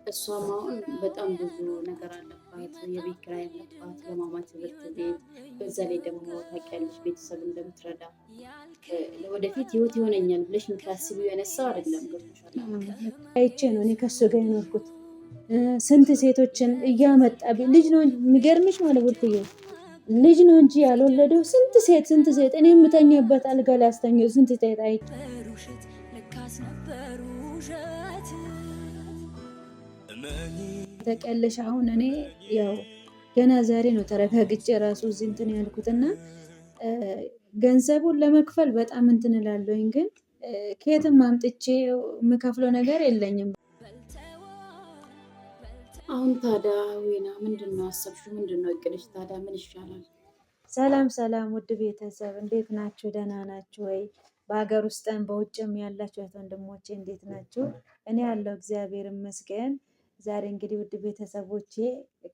እሷም አሁን በጣም ብዙ ነገር አለባት። የቤት ኪራይ አለባት፣ የማማ ትምህርት ቤት፣ በዛ ላይ ደግሞ ታውቂያለሽ ቤተሰብ እንደምትረዳ ለወደፊት ህይወት ይሆነኛል ብለሽ የምታስቢው የነሳው አይደለም። ገብቶሻል? አይቼ ነው እኔ ከሱ ጋር የኖርኩት። ስንት ሴቶችን እያመጣ ልጅ ነው የሚገርምሽ ማለት ወልኩዬ ልጅ ነው እንጂ ያልወለደው ስንት ሴት እኔ የምተኛበት አልጋ ላይ አስተኛው ስንት ሴት አይቼ ተቀለሽ። አሁን እኔ ያው ገና ዛሬ ነው ተረጋግጬ ራሱ እዚህ እንትን ያልኩትና ገንዘቡን ለመክፈል በጣም እንትን እላለሁኝ፣ ግን ከየትም አምጥቼ የምከፍለው ነገር የለኝም። አሁን ታዲያ ወይና ምንድን ነው አሰብሽው? ምንድን ነው እቅድሽ? ታዲያ ምን ይሻላል? ሰላም ሰላም፣ ውድ ቤተሰብ እንዴት ናችሁ? ደህና ናችሁ ወይ? በሀገር ውስጥም በውጭም ያላችሁ እህት ወንድሞቼ እንዴት ናችሁ? እኔ ያለው እግዚአብሔር ይመስገን። ዛሬ እንግዲህ ውድ ቤተሰቦቼ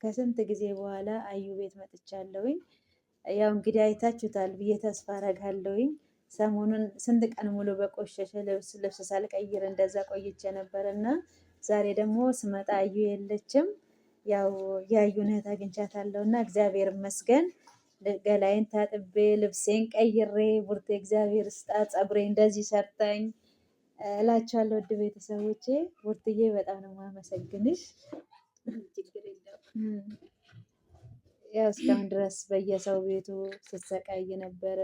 ከስንት ጊዜ በኋላ አዩ ቤት መጥቻለሁኝ። ያው እንግዲህ አይታችሁታል ብዬ ተስፋ አረጋለሁኝ። ሰሞኑን ስንት ቀን ሙሉ በቆሸሸ ልብስ ሳልቀይር እንደዛ ቆይቼ ነበር እና ዛሬ ደግሞ ስመጣ አዩ የለችም። ያው የአዩን እህት አግኝቻታለሁ እና እግዚአብሔር ይመስገን ገላይን ታጥቤ ልብሴን ቀይሬ ቡርቴ እግዚአብሔር ስጣት ፀጉሬ እንደዚህ ሰርታኝ እላችኋለሁ። ውድ ቤተሰቦቼ ቡርትዬ በጣም ነው የማመሰግንሽ። ያው እስካሁን ድረስ በየሰው ቤቱ ስትሰቃይ ነበረ፣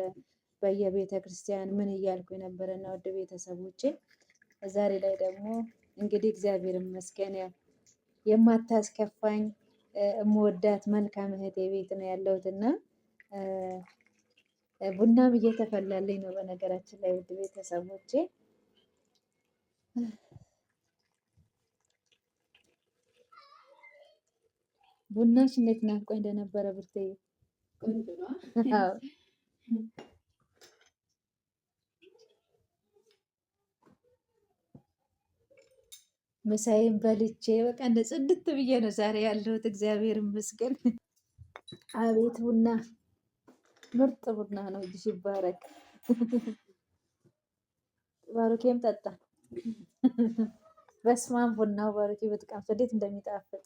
በየቤተ ክርስቲያን ምን እያልኩ ነበረ እና ውድ ቤተሰቦቼ ዛሬ ላይ ደግሞ እንግዲህ እግዚአብሔር ይመስገን ያው የማታስከፋኝ የምወዳት መልካም እህቴ ቤት ነው ያለሁት እና ቡናም እየተፈላልኝ ነው። በነገራችን ላይ ውድ ቤተሰቦቼ ቡናሽ እንዴት ናፍቆኝ እንደነበረ ብርቴ። ምሳዬን በልቼ በቃ እንደ ጽድት ብዬ ነው ዛሬ ያለሁት። እግዚአብሔር ይመስገን። አቤት ቡና ምርጥ ቡና ነው። እጅሽ ይባረክ። ባሩኬም ጠጣ። በስማም ቡናው ባሩኬ በትቃምቶ እንዴት እንደሚጣፍጥ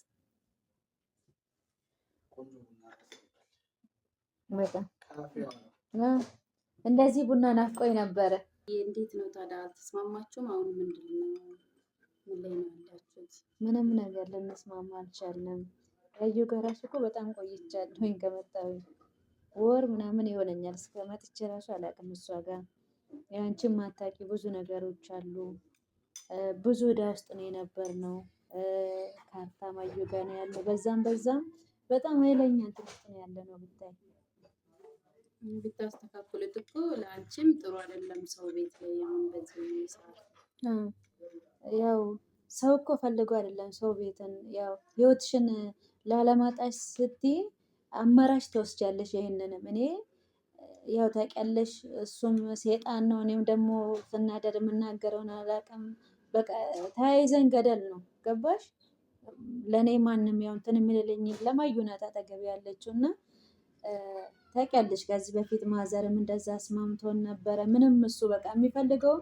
በጣም እንደዚህ ቡና ናፍቆኝ ነበረ። እንዴት ነው ታዲያ አልተስማማችሁም? አሁን ምንድን ነው ምን ላይ ነው ያላችሁት? ምንም ነገር ልንስማማ አልቻልንም። አዩ ጋር እራሱ እኮ በጣም ቆይቻለሁኝ ከመጣሁኝ ወር ምናምን ይሆነኛል። እስከ መጥቼ እራሱ አላውቅም እሷ ጋር። ያንቺም ማታቂ ብዙ ነገሮች አሉ። ብዙ ዕዳ ውስጥ ነው የነበርነው። ካርታም አዩ ጋር ነው ያለው። በዛም በጣም ኃይለኛ እንትን ውስጥ ነው ያለ ነው ብታይ። ብታስተካክሉት እኮ ለአንቺም ጥሩ አይደለም ሰው ቤት ላይ አሁን በዚህ ሰዓት። ያው ሰው እኮ ፈልጎ አይደለም ሰው ቤትን ያው ህይወትሽን ላለማጣሽ ስትይ አማራጭ ትወስጃለሽ። ይሄንንም እኔ ያው ታውቂያለሽ፣ እሱም ሴጣን ነው፣ እኔም ደግሞ ስናደድ የምናገረውን አላውቅም። በቃ ተያይዘን ገደል ነው ገባሽ? ለእኔ ማንም ያው እንትን የሚልልኝ ለማዩ ናት አጠገብ ያለችው እና ታውቂያለሽ ከዚህ በፊት ማዘርም እንደዛ አስማምቶን ነበረ። ምንም እሱ በቃ የሚፈልገው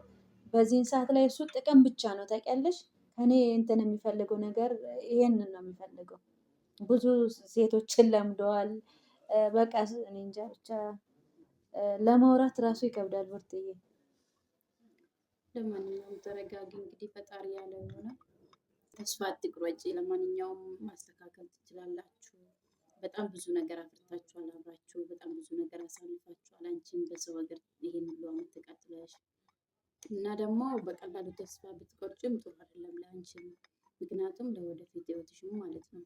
በዚህን ሰዓት ላይ እሱ ጥቅም ብቻ ነው። ታውቂያለሽ ከኔ እንትን የሚፈልገው ነገር ይሄንን ነው የሚፈልገው። ብዙ ሴቶችን ለምደዋል። በቃ እኔ እንጃ ብቻ ለማውራት ራሱ ይከብዳል። ብርትዬ ለማንኛውም ተረጋጊ። እንግዲህ ፈጣሪ ያለው ይሆናል። ተስፋ አትቁረጪ። ለማንኛውም ማስተካከል ትችላላችሁ። በጣም ብዙ ነገር አፍርታችኋል አብራችሁ፣ በጣም ብዙ ነገር አሳልፋችኋል። አንቺም በሰው ሀገር ይሄን ሁሉ ዓመት ተቃጥለሽ እና ደግሞ በቀላሉ ተስፋ ብትቆርጭም ጥሩ አይደለም ለአንቺም፣ ምክንያቱም ለወደፊት ህይወትሽም ማለት ነው።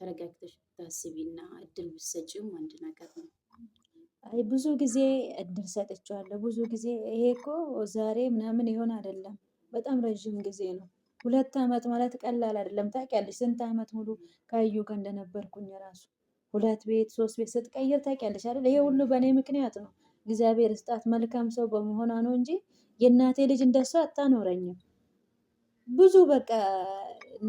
ተረጋግተሽ ብታስቢና እድል ብትሰጪውም አንድ ነገር ነው። አይ ብዙ ጊዜ እድል ሰጥቼዋለሁ። ብዙ ጊዜ ይሄ እኮ ዛሬ ምናምን ይሆን አይደለም፣ በጣም ረዥም ጊዜ ነው። 2 ዓመት ማለት ቀላል አይደለም። ታውቂያለሽ ስንት ዓመት ሙሉ ካዩ ጋር እንደነበርኩኝ ራሱ 2 ቤት 3 ቤት ስትቀይር ታውቂያለሽ አይደል? ይሄ ሁሉ በእኔ ምክንያት ነው። እግዚአብሔር ስጣት መልካም ሰው በመሆኗ ነው እንጂ የእናቴ ልጅ እንደሷ አታኖረኝም። ብዙ በቃ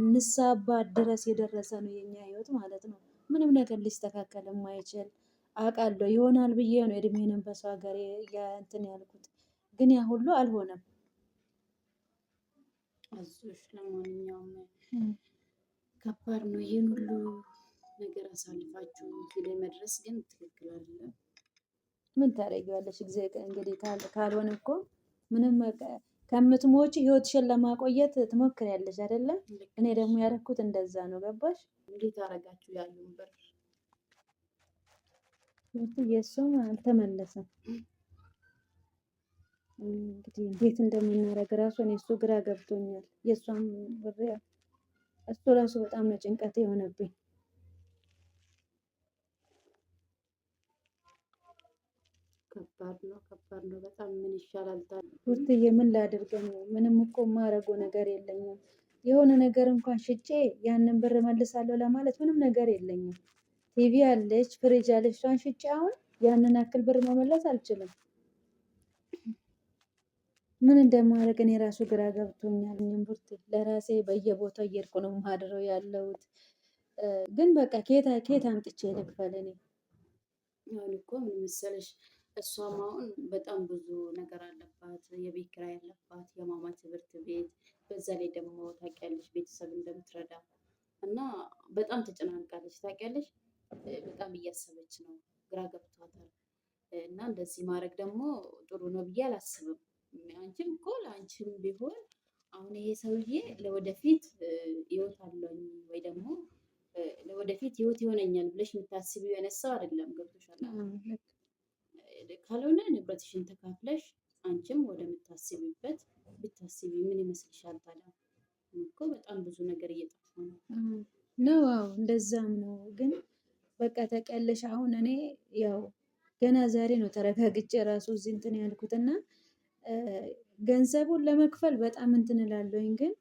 ንስሐ አባት ድረስ የደረሰ ነው የኛ ህይወት ማለት ነው። ምንም ነገር ሊስተካከል የማይችል አውቃለሁ። ይሆናል ብዬ ነው እድሜንም በሰው ሀገር እንትን ያልኩት፣ ግን ያ ሁሉ አልሆነም። አይዞሽ። ለማንኛውም ከባድ ነው ይሄን ሁሉ ነገር አሳልፋችሁ እዚህ ላይ መድረስ ግን ትክክል አይደለም። ምን ታደርጊዋለሽ? እንግዲህ ካልሆነ እኮ ምንም ከምትሞጪ ህይወትሽን ለማቆየት ትሞክሪያለሽ አይደለ? እኔ ደግሞ ያደረኩት እንደዛ ነው። ገባሽ? እንዴት አረጋችሁ? ያሉን ብር የእሱም አልተመለሰም። እንግዲህ እንዴት እንደምናደርግ ራሱ እኔ እሱ ግራ ገብቶኛል። የእሷም ብር እሱ ራሱ በጣም ነው ጭንቀት የሆነብኝ። ከባድ ነው በጣም። ምን ይሻላል ታዲያ? ውርትዬ ምን ላድርግ ነው? ምንም እኮ የማደርገው ነገር የለኝም። የሆነ ነገር እንኳን ሽጬ ያንን ብር መልሳለሁ ለማለት ምንም ነገር የለኝም። ቲቪ አለች፣ ፍሪጅ አለች። እሷን ሽጬ አሁን ያንን አክል ብር መመለስ አልችልም። ምን እንደማደርግ እኔ ራሱ ግራ ገብቶኛል። ብርቱ ለራሴ በየቦታው እየሄድኩ ነው ማድረው ያለሁት። ግን በቃ ኬት አምጥቼ ልክፈል? እኔ አሁን እኮ ምን መሰለሽ፣ እሷም አሁን በጣም ብዙ ነገር አለባት። የቤት ኪራይ አለባት፣ የማማ ትምህርት ቤት፣ በዛ ላይ ደግሞ ታውቂያለሽ ቤተሰብ እንደምትረዳ እና በጣም ተጨናንቃለች። ታውቂያለሽ በጣም እያሰበች ነው፣ ግራ ገብቷታል። እና እንደዚህ ማድረግ ደግሞ ጥሩ ነው ብዬ አላስብም። አንቺም እኮ ለአንቺም ቢሆን አሁን ይሄ ሰውዬ ለወደፊት ህይወት አለኝ ወይ ደግሞ ለወደፊት ህይወት ይሆነኛል ብለሽ የምታስቢው አይነት ሰው አይደለም። ገብቶሻል? ካልሆነ ንብረትሽን ተካፍለሽ አንቺም ወደምታስቢበት ብታስቢ ምን ይመስልሻል ታዲያ? እኮ በጣም ብዙ ነገር እየጠፋ ነው። አዎ እንደዛም ነው። ግን በቃ ታውቂያለሽ አሁን እኔ ያው ገና ዛሬ ነው ተረጋግጬ ራሱ እዚህ እንትን ያልኩትና ገንዘቡን ለመክፈል በጣም እንትን እላለሁኝ። ግን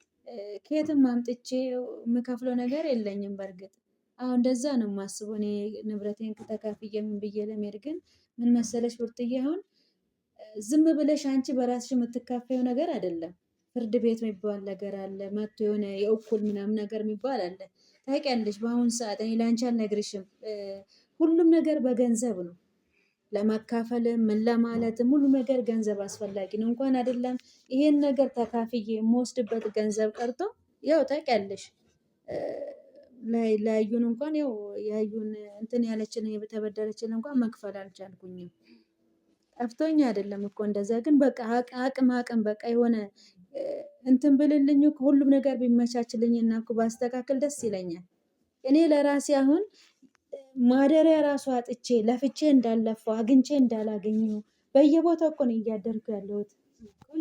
ከየትም አምጥቼ የምከፍለው ነገር የለኝም። በእርግጥ አሁን እንደዛ ነው የማስበው እኔ ንብረቴን ተካፍዬ ምን ብዬ ለመሄድ። ግን ምን መሰለሽ ብርቱዬ፣ አሁን ዝም ብለሽ አንቺ በራስሽ የምትካፈየው ነገር አይደለም። ፍርድ ቤት የሚባል ነገር አለ፣ መጥቶ የሆነ የእኩል ምናምን ነገር የሚባል አለ። ታውቂያለሽ በአሁን ሰዓት እኔ ላንቺ አልነግርሽም፣ ሁሉም ነገር በገንዘብ ነው። ለመካፈልም ምን ለማለትም ሁሉ ነገር ገንዘብ አስፈላጊ ነው። እንኳን አይደለም ይሄን ነገር ተካፍዬ የምወስድበት ገንዘብ ቀርቶ ያው ታውቂያለሽ ላዩን እንኳን ያው ያዩን እንትን ያለችን የተበደረችን እንኳን መክፈል አልቻልኩኝም። ጠፍቶኝ አይደለም እኮ እንደዛ። ግን በቃ አቅም በቃ የሆነ እንትን ብልልኝ እኮ ሁሉም ነገር ቢመቻችልኝ እና እኮ ባስተካከል ደስ ይለኛል። እኔ ለራሴ አሁን ማደሪያ ራሱ አጥቼ ለፍቼ እንዳለፈው አግኝቼ እንዳላገኘው በየቦታው እኮ ነው እያደርኩ ያለሁት።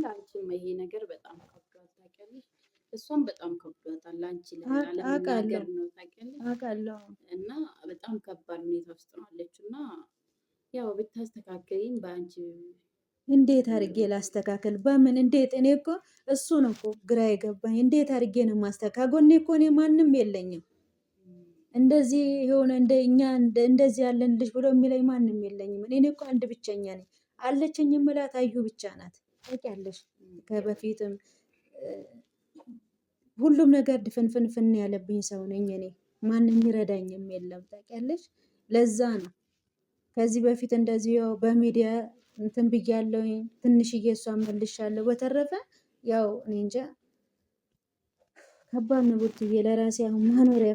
ለአንቺም ይሄ ነገር በጣም ከብዷል ታውቂያለሽ። እሷም በጣም ከብዷታል። ለአንቺ ለመናገር ነው ታውቂያለሽ። አውቃለሁ። እና በጣም ከባድ ሁኔታ ውስጥ ነው አለችው። እና ያው ብታስተካከይኝ በአንቺ እንዴት አድርጌ ላስተካከል? በምን እንዴት? እኔ እኮ እሱ ነው እኮ ግራ የገባኝ። እንዴት አድርጌ ነው ማስተካከል? ጎኔ እኮ እኔ ማንም የለኝም። እንደዚህ የሆነ እንደዚህ ያለን ልጅ ብሎ የሚለኝ ማንም የለኝም። እኔ እኮ አንድ ብቸኛ ነኝ። አለችኝ የምላት አዩ ብቻ ናት። ታውቂያለሽ ከበፊትም ሁሉም ነገር ድፍንፍንፍን ያለብኝ ሰው ነኝ እኔ። ማንም ይረዳኝም የለም ታውቂያለሽ። ለዛ ነው ከዚህ በፊት እንደዚህ ያው በሚዲያ እንትን ብያለሁ። ትንሽዬ እሷን መልሻለሁ። በተረፈ ያው እኔ እንጃ ከባድ ነው ብርቱዬ። ለራሴ አሁን ማኖሪያ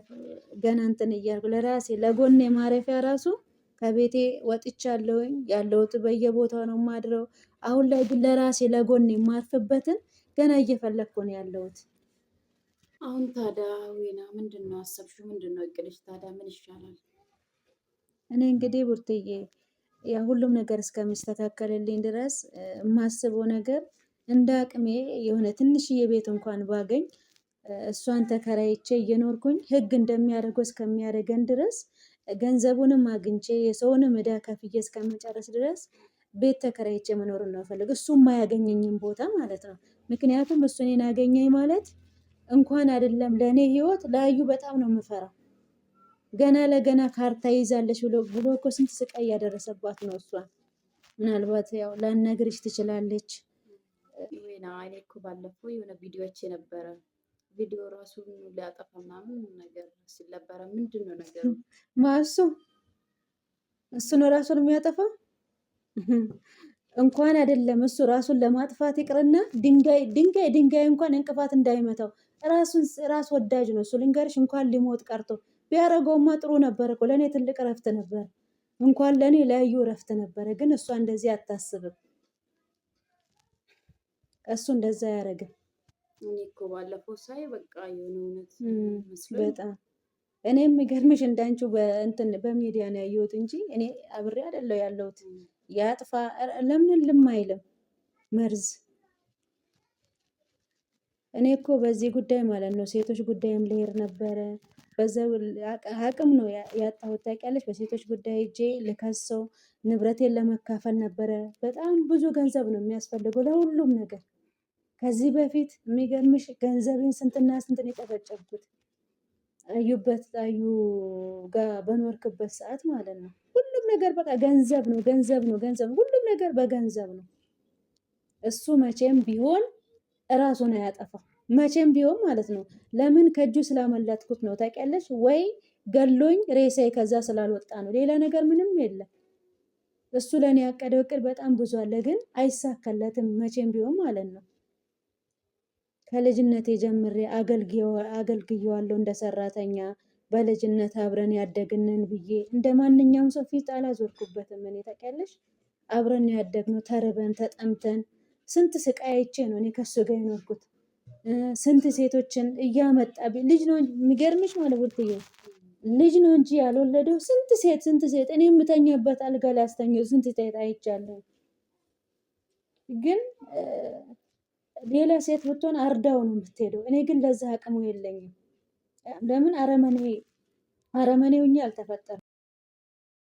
ገና እንትን እያልኩ ለራሴ ለጎኔ ማረፊያ ራሱ ከቤቴ ወጥቻለሁኝ። ያለሁት በየቦታው ነው ማድረው። አሁን ላይ ግን ለራሴ ለጎኔ የማርፍበትን ገና እየፈለግኩ ነው ያለሁት። አሁን ታዲያ ወይና ምንድን ነው አሰብሽው? ምንድን ነው እቅድሽ ታዲያ? ምን ይሻላል? እኔ እንግዲህ ብርቱዬ ያ ሁሉም ነገር እስከሚስተካከልልኝ ድረስ የማስበው ነገር እንደ አቅሜ የሆነ ትንሽዬ ቤት እንኳን ባገኝ እሷን ተከራይቼ እየኖርኩኝ ህግ እንደሚያደርገው እስከሚያደርገን ድረስ ገንዘቡንም አግኝቼ የሰውንም ዕዳ ከፍዬ እስከመጨረስ ድረስ ቤት ተከራይቼ መኖርን ነው ፈልግ። እሱ የማያገኘኝም ቦታ ማለት ነው። ምክንያቱም እሱ እኔን አገኘኝ ማለት እንኳን አይደለም ለእኔ ህይወት ላዩ በጣም ነው የምፈራው። ገና ለገና ካርታ ይዛለች ብሎ እኮ ስንት ስቃይ ያደረሰባት ነው እሷን። ምናልባት ያው ላነግርሽ ትችላለች። ወይና እኔ እኮ ባለፈው የሆነ ቪዲዮዎች የነበረ ቪዲዮ ራሱ ሊያጠፋ ምናምን ነገር ሲል ነበረ። ምንድን ነው ነገሩ? እሱ ነው ራሱን የሚያጠፋው። እንኳን አይደለም እሱ ራሱን ለማጥፋት ይቅርና ድንጋይ እንኳን እንቅፋት እንዳይመታው ራስ ወዳጅ ነው እሱ። ልንገርሽ እንኳን ሊሞት ቀርቶ ቢያደርገውማ ጥሩ ነበር እኮ ለእኔ ትልቅ እረፍት ነበር። እንኳን ለእኔ ለያዩ እረፍት ነበረ። ግን እሷ እንደዚህ አታስብም። እሱ እንደዛ አያደርግም። እኔ እኮ ባለፈው ሳይ በቃ የሆነ እውነት መስሎኝ በጣም እኔ የሚገርምሽ እንዳንቺው በእንትን በሚዲያ ነው ያየሁት እንጂ እኔ አብሬ አይደለው ያለሁት። ያጥፋ ለምን ልም አይልም መርዝ። እኔ እኮ በዚህ ጉዳይ ማለት ነው ሴቶች ጉዳይም ልሄድ ነበረ። በዛው አቅም ነው ያጣሁት ታውቂያለሽ። በሴቶች ጉዳይ እጄ ልከሰው ንብረቴን ለመካፈል ነበረ። በጣም ብዙ ገንዘብ ነው የሚያስፈልገው ለሁሉም ነገር። ከዚህ በፊት የሚገርምሽ ገንዘቤን ስንትና ስንትን የጨበጨብኩት አዩ ጋር በኖርክበት ሰዓት ማለት ነው። ሁሉም ነገር በቃ ገንዘብ ነው ገንዘብ ነው ገንዘብ፣ ሁሉም ነገር በገንዘብ ነው። እሱ መቼም ቢሆን እራሱ ነው ያጠፋው፣ መቼም ቢሆን ማለት ነው። ለምን ከእጁ ስላመለጥኩት ነው ታውቂያለሽ። ወይ ገሎኝ ሬሳዬ ከዛ ስላልወጣ ነው። ሌላ ነገር ምንም የለም። እሱ ለእኔ ያቀደው እቅድ በጣም ብዙ አለ፣ ግን አይሳካለትም መቼም ቢሆን ማለት ነው። ከልጅነቴ ጀምሬ አገልግዬዋለሁ እንደ ሰራተኛ። በልጅነት አብረን ያደግንን ብዬ እንደ ማንኛውም ሰው ፊት አላዞርኩበትም። እኔ ታውቂያለሽ አብረን ያደግነው ተርበን ተጠምተን ስንት ስቃይቼ ነው እኔ ከሱ ጋር የኖርኩት። ስንት ሴቶችን እያመጣ ልጅ ነው የሚገርምሽ ማለት ብርትዬ ልጅ ነው እንጂ ያልወለደው ስንት ሴት እኔ የምተኛበት አልጋ ላይ አስተኛው ስንት ሴት አይቻለሁ። ግን ሌላ ሴት ብትሆን አርዳው ነው የምትሄደው። እኔ ግን ለዛ አቅሙ የለኝም። ለምን አረመኔ ሆኜ አልተፈጠረም።